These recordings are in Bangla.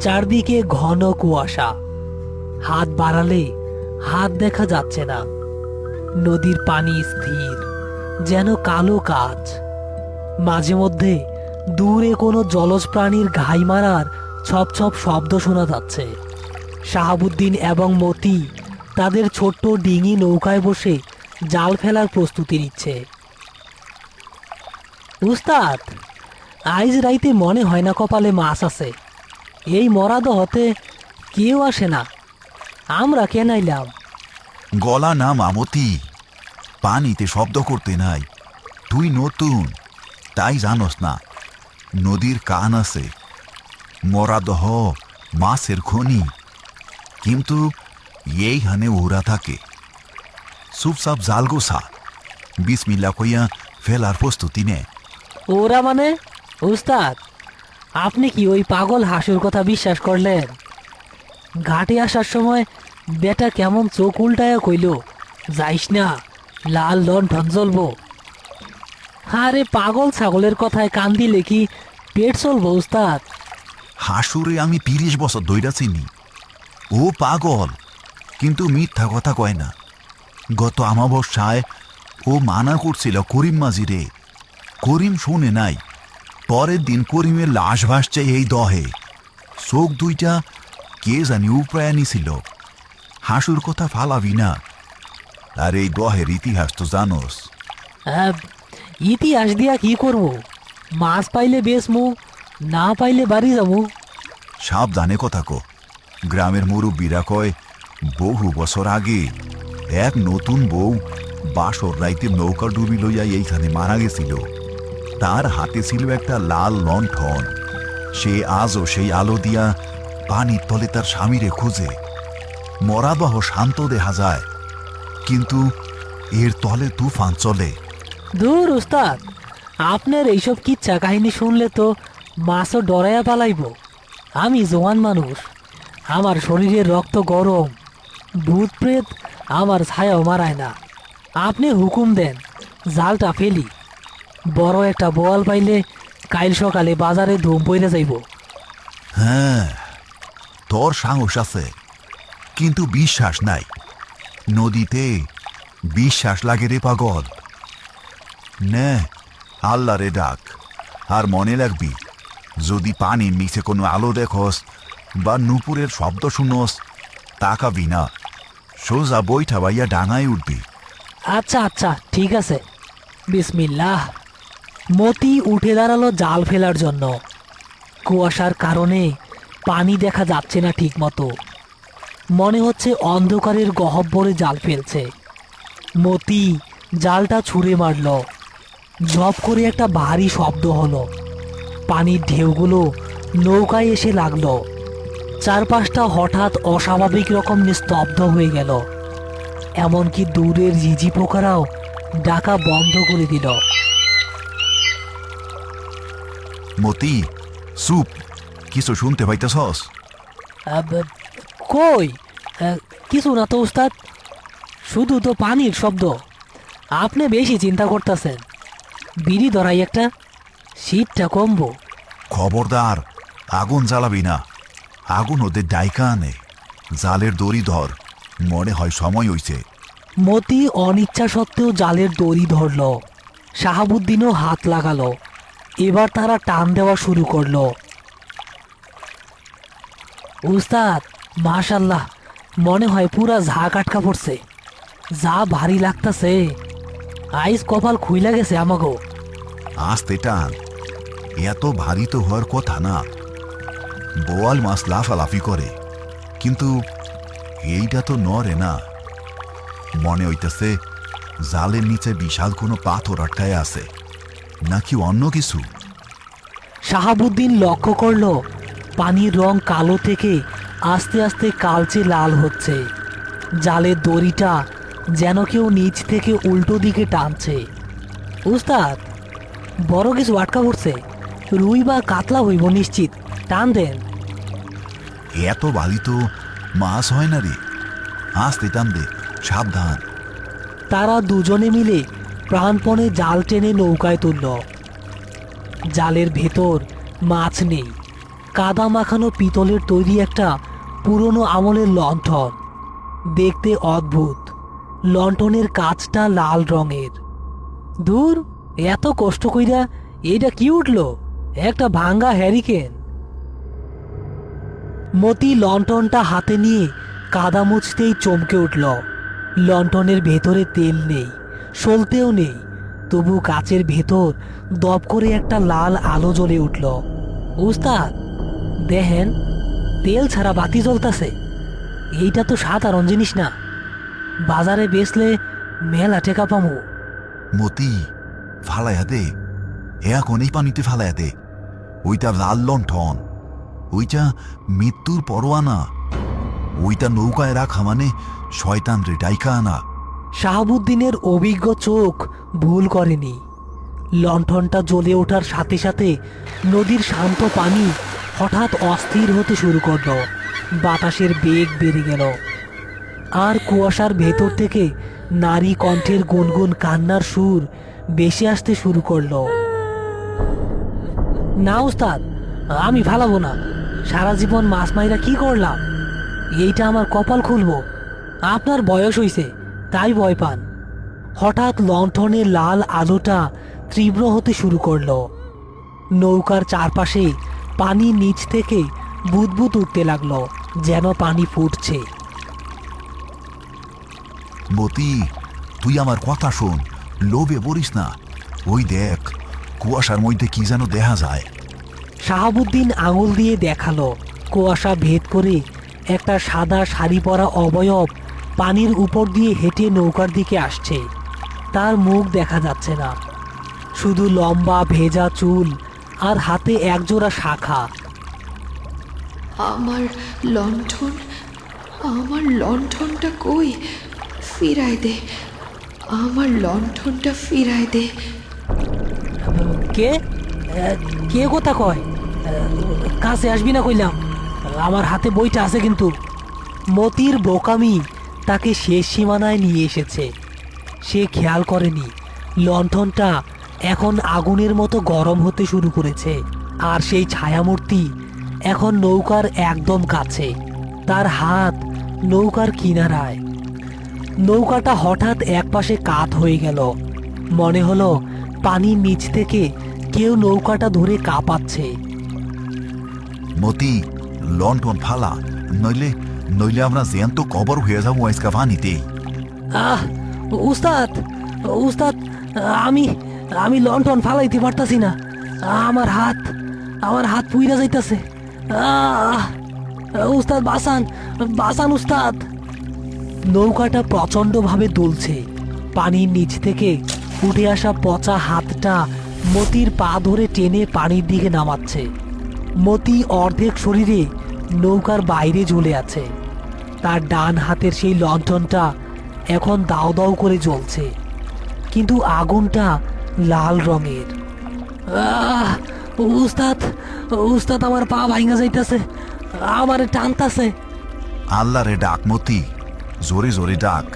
চারদিকে ঘন কুয়াশা, হাত বাড়ালে হাত দেখা যাচ্ছে না। নদীর পানি স্থির, যেন কালো কাচ। মাঝে মধ্যে দূরে কোনো জলজ প্রাণীর ঘাই মারার ছপ ছপ শব্দ শোনা যাচ্ছে। শাহাবুদ্দিন এবং মতি তাদের ছোট্ট ডিঙি নৌকায় বসে জাল ফেলার প্রস্তুতি নিচ্ছে। উস্তাদ, আইজ রাইতে মনে হয় না কপালে মাছ আছে। এই মরাদ হতে কেউ আসে না, আমরা কেন আইলাম? গলা না মামতি, পানিতে শব্দ করতে নাই। তুই নতুন, তাই জানোস না। নদীর কান আছে, মরাদহ মাছের খনি, কিন্তু এইখানে ওরা থাকে। চুপচাপ জাল গোসা, বিসমিল্লা কইয়া ফেলার প্রস্তুতি নে। ওরা মানে? উস্তাদ, আপনি কি ওই পাগল হাসুর কথা বিশ্বাস করলেন? ঘাটে আসার সময় বেটা কেমন চোখ উল্টায়া কইল, যাইস না, লাল লণ্ঠন জ্বলবো। আরে পাগল ছাগলের কথায় কান দিলে কি পেট চলবো উস্তাদ? হাসুরে আমি ৩০ বছর ধইরা চিনি। ও পাগল, কিন্তু মিথ্যা কথা কয় না। গত আমাবস্যায় ও মানা করছিল করিম মাঝিরে। করিম শুনে নাই। পরের দিন করিমের লাশ ভাসছে এই দহে। চোখ দুইটা কে জানি উপড়ায় নিছিল। হাসুর কথা ফালাবি না। আর এই দহের ইতিহাস তো জানোস। ইতিহাস দিয়া কি করবো? মাছ পাইলে বেচমু, না পাইলে বাড়ি যাবো। সাবধানে কথা কো। গ্রামের মুরব্বীরা কয় বহু বছর আগে এক নতুন বউ বাসর রাইতে নৌকা ডুবি লইয়া এইখানে মারা গেছিল। তার হাতে ছিল একটা লাল লণ্ঠন। সে আজও সেই আলো দিয়া পানির তলে তার স্বামীরে খুঁজে। মরাবহ শান্ত দেখা যায়, কিন্তু এর তলে তুফান চলে। দূর উস্তাদ, আপনার এইসব কিচ্ছা কাহিনী শুনলে তো মাছও ডরাইয়া পালাইব। আমি জোয়ান মানুষ, আমার শরীরের রক্ত গরম। ভূত প্রেত আমার ছায়াও মারায় না। আপনি হুকুম দেন, জালটা ফেলি। বড় একটা বোয়াল পাইলে কাইল সকালে বাজারে ধুম পইরা যাইব। হ্যাঁ, তোর সাহস আছে, কিন্তু বিশ্বাস নাই। নদীতে বিশ্বাস লাগে রে পাগল। নে, আল্লাহরে ডাক। আর মনে রাখবি, যদি পানির নিচে কোনো আলো দেখস বা নুপুরের শব্দ শুনোস, তাকাবি না। সোজা বইটা বাইয়া ডাঙায় উঠবি। আচ্ছা আচ্ছা, ঠিক আছে। বিসমিল্লাহ। মতি উঠে দাঁড়ালো জাল ফেলার জন্য। কুয়াশার কারণে পানি দেখা যাচ্ছে না ঠিক মতো। মনে হচ্ছে অন্ধকারের গহ্বরে জাল ফেলছে। মতি জালটা ছুঁড়ে মারল। ঝপ করে একটা ভারী শব্দ হলো। পানির ঢেউগুলো নৌকায় এসে লাগলো। চারপাশটা হঠাৎ অস্বাভাবিক রকম নিস্তব্ধ হয়ে গেল। এমনকি দূরের ঝিঝি পোকারাও ডাকা বন্ধ করে দিল। মতি, চুপ। কিছু শুনতে পাইতেছস? কই, কিছু না তো উস্তাদ, শুধু তো পানির শব্দ। আপনি বেশি চিন্তা করতেছেন। বিড়ি ধরাই একটা, শীতটা কমবো। খবরদার, আগুন জ্বালাবি না। আগুন ওদের ডাইকা আনে। জালের দড়ি ধর, মনে হয় সময় হইছে। মতি অনিচ্ছা সত্ত্বেও জালের দড়ি ধরল। শাহাবুদ্দিনও হাত লাগালো। এবার তারা টান দেওয়া শুরু করলো। উস্তাদ, মাশাল্লাহ, মনে হয় পুরা ঝাঁক আটকা পড়ছে। যা ভারী লাগতাছে, আইস কপাল খুইলা গেছে আমাগো। আস্তে টান, এত ভারী তো হওয়ার কথা না। বোয়াল মাছ লাফালাফি করে, কিন্তু এইটা তো নড়ে না। মনে হইতেছে জালের নিচে বিশাল কোনো পাথর আটকায় আছে, নাকি অন্য কিছু। শাহাবুদ্দিন লক্ষ্য করল পানির রং কালো থেকে আস্তে আস্তে কালচে লাল হচ্ছে। জালের দড়িটা যেন কেউ নিচ থেকে উল্টো দিকে টানছে। উস্তাদ, বড় কিছু আটকা পড়ছে। রুই বা কাতলা হইব নিশ্চিত, টান দেন। এত ভারী তো মাছ হয় না রে। আস্তে টান দে, সাবধান। তারা দুজনে মিলে প্রাণপণে জাল টেনে নৌকায় তুলল। জালের ভেতর মাছ নেই, কাদা মাখানো পিতলের তৈরি একটা পুরনো আমলের লণ্ঠন। দেখতে অদ্ভুত, লণ্ঠনের কাঁচটা লাল রঙের। দূর, এত কষ্ট কইরা এইটা কি উঠলো? একটা ভাঙ্গা হ্যারিকেন। মতি লণ্ঠনটা হাতে নিয়ে কাদা মুছতেই চমকে উঠল। লণ্ঠনের ভেতরে তেল নেই, সলতেও নেই, তবু কাচের ভেতর দপ করে একটা লাল আলো জ্বলে উঠল। উস্তাদ, দেখেন, তেল ছাড়া বাতি জ্বলতাছে। এইটা তো সাধারণ জিনিস না, বাজারে বেচলে মেলা টেকা পামু। মতি, ফালাইয়া দে, এখন এই পানিতে ফালাইয়া দে। ওইটা লাল লণ্ঠন, ওইটা মৃত্যুর পরোয়ানা। ওইটা নৌকায় রাখা মানে শয়তান রে ডাইকা আনা। শাহাবুদ্দিনের অভিজ্ঞ চোখ ভুল করেনি। লণ্ঠনটা জ্বলে ওঠার সাথে সাথে নদীর শান্ত পানি হঠাৎ অস্থির হতে শুরু করল। বাতাসের বেগ বেড়ে গেল, আর কুয়াশার ভেতর থেকে নারী কণ্ঠের গুনগুন কান্নার সুর ভেসে আসতে শুরু করলো। না উস্তাদ, আমি ফালাবো না। সারা জীবন মাছ মাইরা কি করলাম? এইটা আমার কপাল খুলবো। আপনার বয়স হইছে, তাই ভয় পান। হঠাৎ লণ্ঠনের লাল আলোটা তীব্র হতে শুরু করলো। নৌকার চারপাশে পানি নিচ থেকে বুদবুদ উঠতে লাগলো, যেন পানি ফুটছে। মতি, তুই আমার কথা শোন, লোভে পড়িস না। ওই দেখ, কুয়াশার মধ্যে কি যেন দেখা যায়। শাহাবুদ্দিন আঙুল দিয়ে দেখালো। কুয়াশা ভেদ করে একটা সাদা শাড়ি পরা অবয়ব পানির উপর দিয়ে হেঁটে নৌকার দিকে আসছে। তার মুখ দেখা যাচ্ছে না, শুধু লম্বা ভেজা চুল আর হাতে একজোড়া শাখা। আমার লণ্ঠন, আমার লণ্ঠনটা কই? ফিরাই দে, আমার লণ্ঠনটা ফিরাই দে। কে কে কথা কয়? কাছে আসবি না কইলাম। আমার হাতে বইটা আছে কিন্তু। মতির বোকামি তাকে শেষ সীমানায় নিয়ে এসেছে। সে খেয়াল করেনি লণ্ঠনটা এখন আগুনের মতো গরম হতে শুরু করেছে, আর সেই ছায়ামূর্তি এখন নৌকার একদম কাছে, তার হাত নৌকার কিনারায়। নৌকাটা হঠাৎ একপাশে কাত হয়ে গেল। মনে হলো পানির নিচ থেকে কেউ নৌকাটা ধরে কাঁপাচ্ছে। মতি, লণ্ঠন ফালা, নইলে নইলে আমরা জ্যান্ত কবর হয়ে যাবো আজকা পানিতে। আহ, উস্তাদ, উস্তাদ, আমি আমি লণ্ঠন ফালাইতে পারতাছি না। আমার হাত পুইরা যাইতাছে। আহ, উস্তাদ, বাঁচান, বাঁচান উস্তাদ। নৌকাটা প্রচণ্ডভাবে দুলছে। পানির নিচ থেকে উঠে আসা পচা হাতটা মতির পা ধরে টেনে পানির দিকে নামাচ্ছে। মতি অর্ধেক শরীরে নৌকার বাইরে ঝুলে আছে। তার ডান হাতের সেই লণ্ঠনটা এখন দাও দাও করে জ্বলছে, কিন্তু আগুনটা লাল রঙের। আহ, উস্তাদ, উস্তাদ, আমার পা ভাঙা যাইতাছে, আমারে টানতাছে। আল্লাহ রে ডাক মতি, জোরে জোরে ডাক।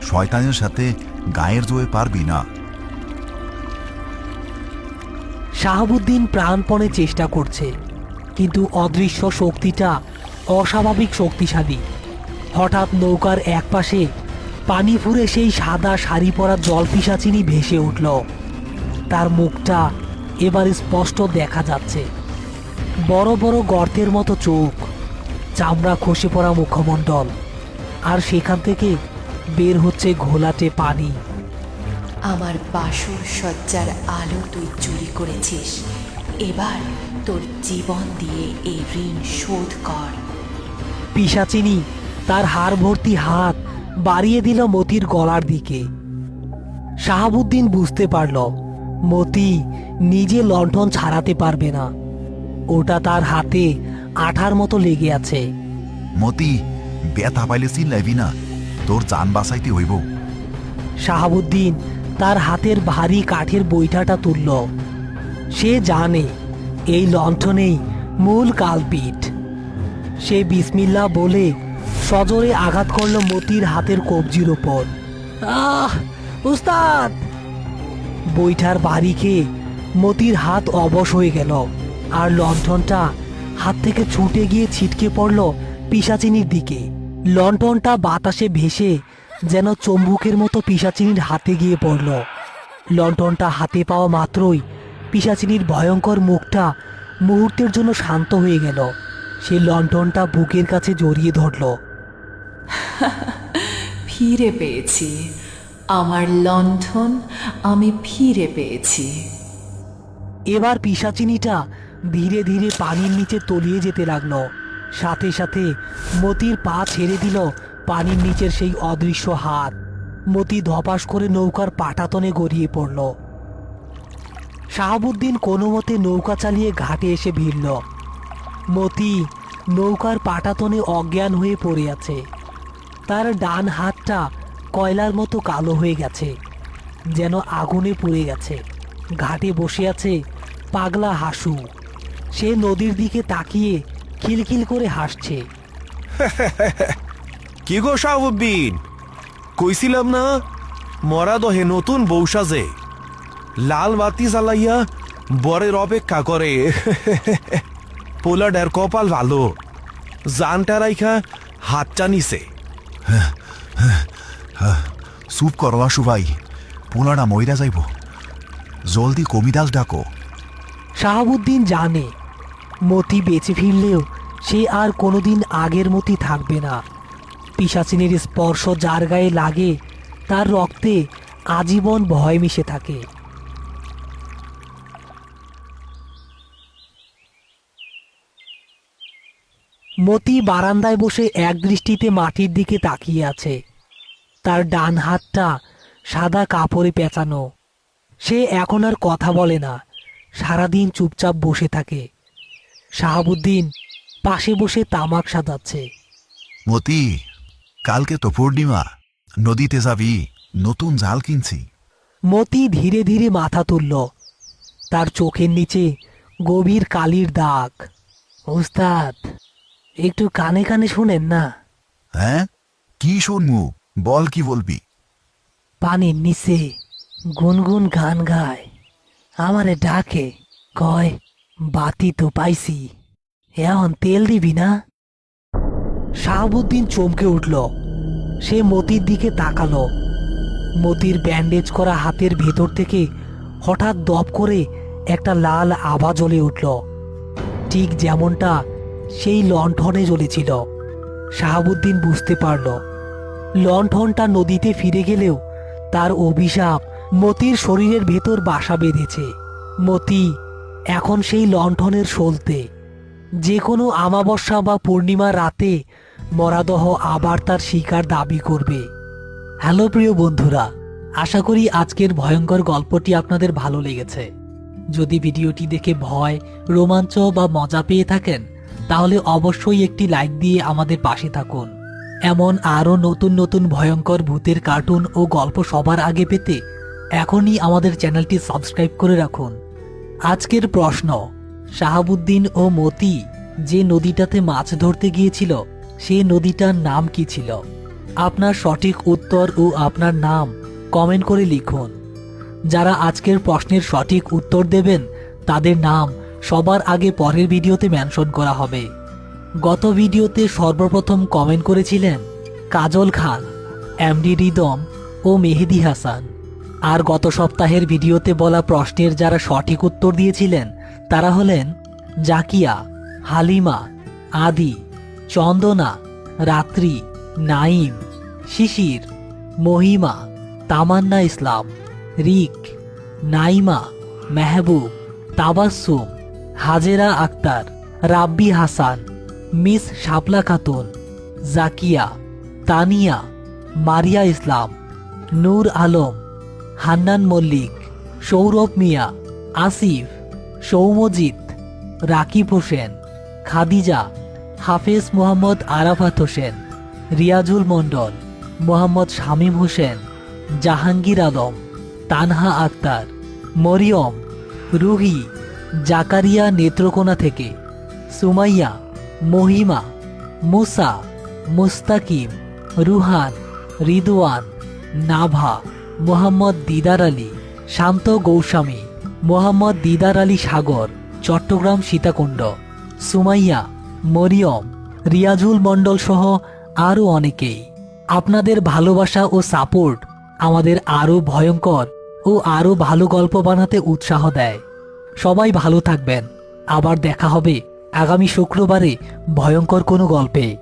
শয়তানের সাথে গায়ের জোয়ে পারবি না। শাহাবুদ্দিন প্রাণপণে চেষ্টা করছে, কিন্তু অদৃশ্য শক্তিটা অস্বাভাবিক শক্তিশালী। হঠাৎ নৌকার একপাশে পানি ফুঁড়ে সেই সাদা শাড়ি পরা জলপিশাচিনী ভেসে উঠল। তার মুখটা এবার স্পষ্ট দেখা যাচ্ছে। বড় বড় গর্তের মতো চোখ, চামড়া খসে পড়া মুখমণ্ডল, আর সেখান থেকে বের হচ্ছে ঘোলাটে পানি। আমার বাসর সজ্জার আলো তুই চুরি করেছিস, এবার তোর জীবন দিয়ে এই ঋণ শোধ কর। পিশাচিনী তার হাড় ভর্তি হাত বাড়িয়ে দিল মতির গলার দিকে। শাহাবুদ্দিন বুঝতে পারল মতি নিজে লণ্ঠন ছাড়াতে পারবে না। ওটা তার হাতে আঠার মতো লেগে আছে। মতি, ব্যথা পাইলে চিল্লাইবি না, তোর জান বাঁচাইতে হইব। শাহাবুদ্দিন তার হাতের ভারী কাঠের বৈঠাটা তুলল। সে জানে এই লণ্ঠনেই মূল কালপিট। সে বিসমিল্লাহ বলে সজোরে আঘাত করল মতির হাতের কবজির ওপর। আহ, উস্তাদ! বৈঠার বাড়ি খেয়ে মতির হাত অবশ হয়ে গেল, আর লণ্ঠনটা হাত থেকে ছুটে গিয়ে ছিটকে পড়ল পিশাচিনীর দিকে। লণ্ঠনটা বাতাসে ভেসে যেন চম্বুকের মতো পিশাচিনীর হাতে গিয়ে পড়ল। লণ্ঠনটা হাতে পাওয়া মাত্রই পিশাচিনীর ভয়ঙ্কর মুখটা মুহূর্তের জন্য শান্ত হয়ে গেল। সে লণ্ঠনটা বুকের কাছে জড়িয়ে ধরল। ফিরে পেয়েছি আমার লণ্ঠন, আমি ফিরে পেয়েছি। এবার পিশাচিনীটা ধীরে ধীরে পানির নিচে তলিয়ে যেতে লাগলো। সাথে সাথে মতির পা ছেড়ে দিল পানির নিচের সেই অদৃশ্য হাত। মতি ধপাস করে নৌকার পাটাতনে গড়িয়ে পড়ল। শাহাবুদ্দিন কোনো মতে নৌকা চালিয়ে ঘাটে এসে ভিড়ল। মতি নৌকার পাটাতনে অজ্ঞান হয়ে পড়ে আছে। তার ডান হাতটা কয়লার মতো কালো হয়ে গেছে, যেন আগুনে পুড়ে গেছে। ঘাটে বসে আছে পাগলা হাসু। সে নদীর দিকে তাকিয়ে খিলখিল করে হাসছে। কি গো শাহাবুদ্দিন, কইছিলাম না মরা দহে নতুন বউ সাজে, লাল বাতি জ্বালাইয়া বরের অপেক্ষা করে। পোলাডার কপাল ভালো, জানটা রাইখা হাতটা নিছে। চুপ করো আশু ভাই, পোলাটা মইরা যাইব। জলদি কবিদাস ডাকো। শাহাবুদ্দিন জানে মতি বেঁচে ফিরলেও সে আর কোনোদিন আগের মতি থাকবে না। পিশাচিনীর স্পর্শ যার গায়ে লাগে তার রক্তে আজীবন ভয় মিশে থাকে। মতি বারান্দায় বসে এক দৃষ্টিতে মাটির দিকে তাকিয়ে আছে। তার ডান হাতটা সাদা কাপড়ে পেঁচানো। সে এখন আর কথা বলে না, সারাদিন চুপচাপ বসে থাকে। শাহাবুদ্দিন পাশে বসে তামাক সাজাচ্ছে। মতি, কালকে তো পূর্ণিমা, নদীতে যাবি? নতুন জাল কিনছি। মতি ধীরে ধীরে মাথা তুলল। তার চোখের নিচে গভীর কালির দাগ। উস্তাদ, একটু কানে কানে শোনেন না। হ্যাঁ, কি শুনমু? বল, কি বলবি? পানির নিচে গুনগুন গান গায়, আমারে ডাকে, কয় বাতি তো পাইছি, এখন তেল দিবি না? শাহাবুদ্দিন চমকে উঠল। সে মতির দিকে তাকালো। মতির ব্যান্ডেজ করা হাতের ভেতর থেকে হঠাৎ দপ করে একটা লাল আভা জ্বলে উঠল, ঠিক যেমনটা সেই লণ্ঠনে জ্বলেছিল। শাহাবুদ্দিন বুঝতে পারল লণ্ঠনটা নদীতে ফিরে গেলেও তার অভিশাপ মতির শরীরের ভেতর বাসা বেঁধেছে। মতি এখন সেই লণ্ঠনের সলতে। যে কোনো আমাবস্যা বা পূর্ণিমা রাতে মরাদহ আবার তার শিকার দাবি করবে। হ্যালো প্রিয় বন্ধুরা, আশা করি আজকের ভয়ঙ্কর গল্পটি আপনাদের ভালো লেগেছে। যদি ভিডিওটি দেখে ভয়, রোমাঞ্চ বা মজা পেয়ে থাকেন তাহলে অবশ্যই একটি লাইক দিয়ে আমাদের পাশে থাকুন। এমন আরও নতুন নতুন ভয়ঙ্কর ভূতের কার্টুন ও গল্প সবার আগে পেতে এখনই আমাদের চ্যানেলটি সাবস্ক্রাইব করে রাখুন। আজকের প্রশ্ন, শাহাবুদ্দিন ও মতি যে নদীটাতে মাছ ধরতে গিয়েছিল সে নদীটার নাম কি ছিল? আপনার সঠিক উত্তর ও আপনার নাম কমেন্ট করে লিখুন। যারা আজকের প্রশ্নের সঠিক উত্তর দেবেন তাদের নাম সবার আগে পরের ভিডিওতে মেনশন করা হবে। গত ভিডিওতে সর্বপ্রথম কমেন্ট করেছিলেন কাজল খান, এমডি রিদম ও মেহেদি হাসান। আর গত সপ্তাহের ভিডিওতে বলা প্রশ্নের যারা সঠিক উত্তর দিয়েছিলেন তারা হলেন জাকিয়া, হালিমা, আদি, চন্দনা, রাত্রি, নাইম, শিশির, মহিমা, তামান্না ইসলাম, রিক, নাইমা, মেহবুব, তাবাসসুম, হাজেরা আক্তার, রাব্বি হাসান, মিস শাপলা খাতুন, জাকিয়া, তানিয়া, মারিয়া ইসলাম, নূর আলম, হান্নান মল্লিক, সৌরভ মিয়া, আসিফ, সৌমজিৎ, রাকিব হোসেন, খাদিজা, হাফেজ মোহাম্মদ আরাফাত হোসেন, রিয়াজুল মণ্ডল, মোহাম্মদ শামীম হোসেন, জাহাঙ্গীর আলম, তানহা আক্তার, মরিয়ম, রুহি, জাকারিয়া নেত্রকোনা থেকে, সুমাইয়া, মহিমা, মুসা, মুস্তাকিম, রুহান, রিদওয়ান, নাভা, মোহাম্মদ দিদার আলী, শান্ত গৌস্বামী, মোহাম্মদ দিদার আলী সাগর, চট্টগ্রাম সীতাকুণ্ড, সুমাইয়া, মরিয়ম, রিয়াজুল মণ্ডল সহ আরও অনেকেই। আপনাদের ভালোবাসা ও সাপোর্ট আমাদের আরও ভয়ঙ্কর ও আরও ভালো গল্প বানাতে উৎসাহ দেয়। সবাই ভালো থাকবেন। আবার দেখা হবে আগামী শুক্রবারে ভয়ঙ্কর কোনো গল্পে।